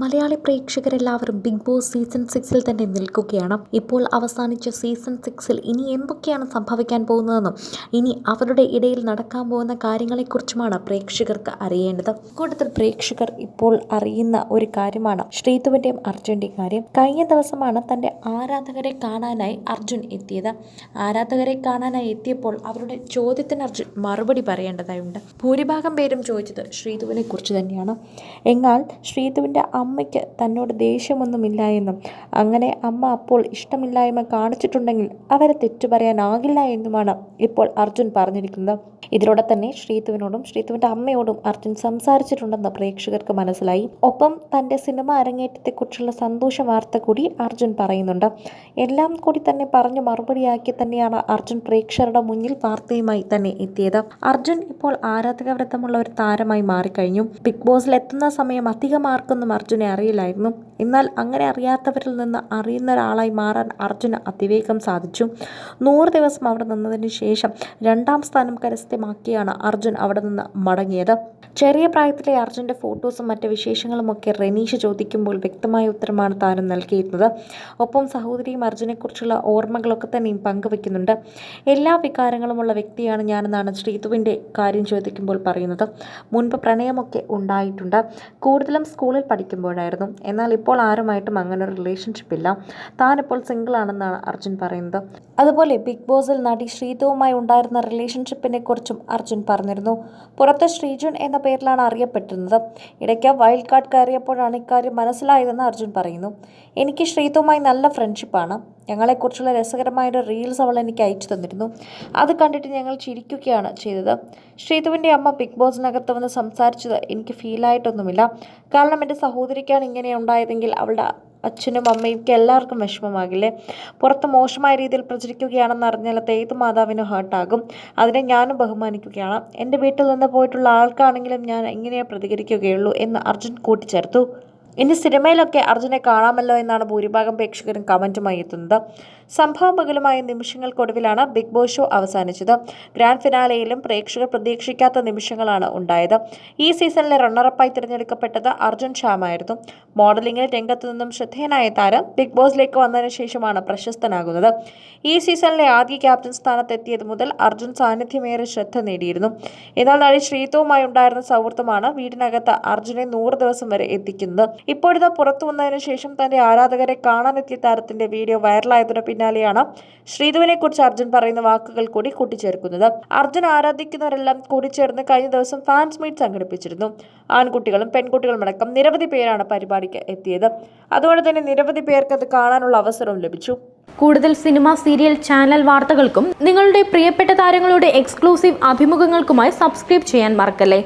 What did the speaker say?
Malayali പ്രേക്ഷകരെല്ലാവരും big boss season 6 തന്നെ നിൽക്കുകയാണ്. ഇപ്പോൾ അവസാനിച്ച സീസൺ 6 ഇനി എന്തൊക്കെയാണ് സംഭവിക്കാൻ പോകുന്നതെന്നും ഇനി അവരുടെ ഇടയിൽ നടക്കാൻ പോകുന്ന കാര്യങ്ങളെക്കുറിച്ചുമാണ് പ്രേക്ഷകർക്ക് അറിയേണ്ടത്. കൂടുതൽ പ്രേക്ഷകർ ഇപ്പോൾ അറിയുന്ന ഒരു കാര്യമാണ് ശ്രീതുവിൻ്റെയും അർജുൻ്റെയും കാര്യം. കഴിഞ്ഞ ദിവസമാണ് തൻ്റെ ആരാധകരെ കാണാനായി അർജുൻ എത്തിയത്. ആരാധകരെ കാണാനായി എത്തിയപ്പോൾ അവരുടെ ചോദ്യത്തിന് അർജുൻ മറുപടി പറയേണ്ടതായുണ്ട്. ഭൂരിഭാഗം പേരും ചോദിച്ചത് ശ്രീതുവിനെ കുറിച്ച് തന്നെയാണ്. എന്നാൽ ശ്രീതുവിൻ്റെ അമ്മയ്ക്ക് തന്നോട് ദേഷ്യമൊന്നുമില്ല എന്നും അങ്ങനെ അമ്മ അപ്പോൾ ഇഷ്ടമില്ലായ്മ കാണിച്ചിട്ടുണ്ടെങ്കിൽ അവരെ തെറ്റു പറയാനാകില്ല എന്നുമാണ് ഇപ്പോൾ അർജുൻ പറഞ്ഞിരിക്കുന്നത്. ഇതിലൂടെ തന്നെ ശ്രീതുവിനോടും ശ്രീതുവിൻ്റെ അമ്മയോടും അർജുൻ സംസാരിച്ചിട്ടുണ്ടെന്ന് പ്രേക്ഷകർക്ക് മനസ്സിലായി. ഒപ്പം തൻ്റെ സിനിമ അരങ്ങേറ്റത്തെക്കുറിച്ചുള്ള സന്തോഷ വാർത്ത കൂടി അർജുൻ പറയുന്നുണ്ട്. എല്ലാം കൂടി തന്നെ പറഞ്ഞു മറുപടിയാക്കി തന്നെയാണ് അർജുൻ പ്രേക്ഷകരുടെ മുന്നിൽ വാർത്തയുമായി തന്നെ എത്തിയത്. അർജുൻ ഇപ്പോൾ ആരാധക വൃത്തമുള്ള ഒരു താരമായി മാറിക്കഴിഞ്ഞു. ബിഗ് ബോസിൽ എത്തുന്ന സമയം അധികം ആർക്കൊന്നും അർജുനെ അറിയില്ലായിരുന്നു. എന്നാൽ അങ്ങനെ അറിയാത്തവരിൽ നിന്ന് അറിയുന്ന ഒരാളായി മാറാൻ അർജുന് അതിവേഗം സാധിച്ചു. 100 ദിവസം അവിടെ നിന്നതിന് ശേഷം 2ാം സ്ഥാനം കരസ്ഥമാക്കിയാണ് അർജുൻ അവിടെ നിന്ന് മടങ്ങിയത്. ചെറിയ പ്രായത്തിലെ അർജുൻ്റെ ഫോട്ടോസും മറ്റ് വിശേഷങ്ങളുമൊക്കെ റെനീഷ് ചോദിക്കുമ്പോൾ വ്യക്തമായ ഉത്തരമാണ് താരം നൽകിയിരുന്നത്. ഒപ്പം സഹോദരിയും അർജുനെക്കുറിച്ചുള്ള ഓർമ്മകളൊക്കെ തന്നെയും പങ്കുവെക്കുന്നുണ്ട്. എല്ലാ വികാരങ്ങളുമുള്ള വ്യക്തിയാണ് ഞാനെന്നാണ് ശ്രീതുവിൻ്റെ കാര്യം ചോദിക്കുമ്പോൾ പറയുന്നത്. മുൻപ് പ്രണയമൊക്കെ ഉണ്ടായിട്ടുണ്ട്. കൂടുതലും സ്കൂളിൽ പഠിക്കുമ്പോഴായിരുന്നു. എന്നാൽ ഇപ്പോൾ ആരുമായിട്ടും അങ്ങനെ ഒരു റിലേഷൻഷിപ്പ് ഇല്ല. താനിപ്പോൾ സിംഗിൾ ആണെന്നാണ് അർജുൻ പറയുന്നത്. അതുപോലെ ബിഗ് ബോസിൽ നടി ശ്രീതുവുമായി ഉണ്ടായിരുന്ന റിലേഷൻഷിപ്പിനെ കുറിച്ചും അർജുൻ പറഞ്ഞിരുന്നു. പുറത്ത് ശ്രീജുൻ എന്ന പേരിലാണ് അറിയപ്പെട്ടിരുന്നത്. ഇടയ്ക്ക് വൈൽഡ് കാർഡ് കയറിയപ്പോഴാണ് ഇക്കാര്യം മനസ്സിലായതെന്ന് അർജുൻ പറയുന്നു. എനിക്ക് ശ്രീതുവുമായി നല്ല ഫ്രണ്ട്ഷിപ്പാണ്. ഞങ്ങളെക്കുറിച്ചുള്ള രസകരമായൊരു റീൽസ് അവൾ എനിക്ക് അയച്ചു തന്നിരുന്നു. അത് കണ്ടിട്ട് ഞങ്ങൾ ചിരിക്കുകയാണ് ചെയ്തത്. ശ്രീതുവിൻ്റെ അമ്മ ബിഗ് ബോസിനകത്ത് വന്ന് സംസാരിച്ചത് എനിക്ക് ഫീലായിട്ടൊന്നുമില്ല. കാരണം എൻ്റെ സഹോദരിക്കാണ് ഇങ്ങനെ ഉണ്ടായതെങ്കിൽ അവളുടെ അച്ഛനും അമ്മയും എല്ലാവർക്കും വിഷമമാകില്ലേ? പുറത്ത് മോശമായ രീതിയിൽ പ്രചരിക്കുകയാണെന്ന് അറിഞ്ഞാൽ അത് ഏത് മാതാവിനും ഹേർട്ടാകും. അതിനെ ഞാനും ബഹുമാനിക്കുകയാണ്. എൻ്റെ വീട്ടിൽ നിന്ന് പോയിട്ടുള്ള ആൾക്കാണെങ്കിലും ഞാൻ എങ്ങനെയേ പ്രതികരിക്കുകയുള്ളൂ എന്ന് അർജുൻ കൂട്ടിച്ചേർത്തു. ഇനി സിനിമയിലൊക്കെ അർജുനെ കാണാമല്ലോ എന്നാണ് ഭൂരിഭാഗം പ്രേക്ഷകരും കമൻറ്റുമായി എത്തുന്നത്. സംഭവം പകലുമായ നിമിഷങ്ങൾക്കൊടുവിലാണ് ബിഗ് ബോസ് ഷോ അവസാനിച്ചത്. ഗ്രാൻഡ് ഫിനാലെയിലും പ്രേക്ഷകർ പ്രതീക്ഷിക്കാത്ത നിമിഷങ്ങളാണ് ഉണ്ടായത്. ഈ സീസണിലെ റണ്ണറപ്പായി തിരഞ്ഞെടുക്കപ്പെട്ടത് അർജുൻ ശ്യാമായിരുന്നു. മോഡലിംഗിൽ രംഗത്തു നിന്നും ശ്രദ്ധേയനായ താരം ബിഗ് ബോസിലേക്ക് വന്നതിന് ശേഷമാണ് പ്രശസ്തനാകുന്നത്. ഈ സീസണിലെ ആദ്യ ക്യാപ്റ്റൻ സ്ഥാനത്തെത്തിയത് മുതൽ അർജുൻ സാന്നിധ്യമേറെ ശ്രദ്ധ നേടിയിരുന്നു. എന്നാൽ നടി ശ്രീതുവുമായി ഉണ്ടായിരുന്ന സൗഹൃദമാണ് വീടിനകത്ത് അർജുനെ 100 ദിവസം വരെ എത്തിക്കുന്നത്. ഇപ്പോഴിതാ പുറത്തു വന്നതിന് ശേഷം തന്റെ ആരാധകരെ കാണാനെത്തിയ താരത്തിന്റെ വീഡിയോ വൈറലായതിനു പിന്നാലെയാണ് ശ്രീതുവിനെ കുറിച്ച് അർജുൻ പറയുന്ന വാക്കുകൾ കൂടി കൂട്ടിച്ചേർക്കുന്നത്. അർജുൻ ആരാധിക്കുന്നവരെല്ലാം കൂടിച്ചേർന്ന് കഴിഞ്ഞ ദിവസം ഫാൻസ് മീറ്റ് സംഘടിപ്പിച്ചിരുന്നു. ആൺകുട്ടികളും പെൺകുട്ടികളും അടക്കം നിരവധി പേരാണ് പരിപാടിക്ക് എത്തിയത്. അതുകൊണ്ട് തന്നെ നിരവധി പേർക്ക് അത് കാണാനുള്ള അവസരവും ലഭിച്ചു. കൂടുതൽ സിനിമ, സീരിയൽ, ചാനൽ വാർത്തകൾക്കും നിങ്ങളുടെ പ്രിയപ്പെട്ട താരങ്ങളുടെ എക്സ്ക്ലൂസീവ് അഭിമുഖങ്ങൾക്കുമായി സബ്സ്ക്രൈബ് ചെയ്യാൻ മറക്കല്ലേ.